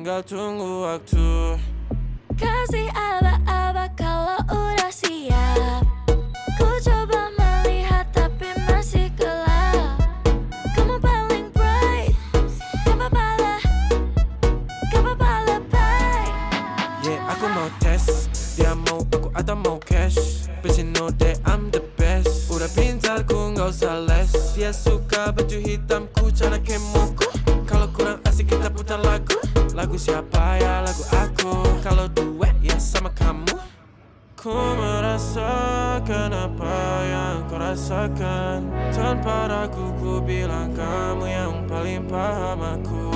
tinggal tunggu waktu. Kasih aba-aba kalau udah siap. Ku coba melihat tapi masih gelap. Kamu paling bright, gak apa-apa lah, gak apa-apa lebay. Yeah, aku mau tes, dia mau aku atau mau cash. But you know that I'm the best. Udah pintar ku gak usah les. Dia suka baju hitamku, cara kemoku. Kalau kurang asik kita putar lagu. Lagu siapa ya? Lagu aku. Kalau duet ya sama kamu. Ku merasakan apa yang kau rasakan. Tanpa ragu ku bilang kamu yang paling paham aku.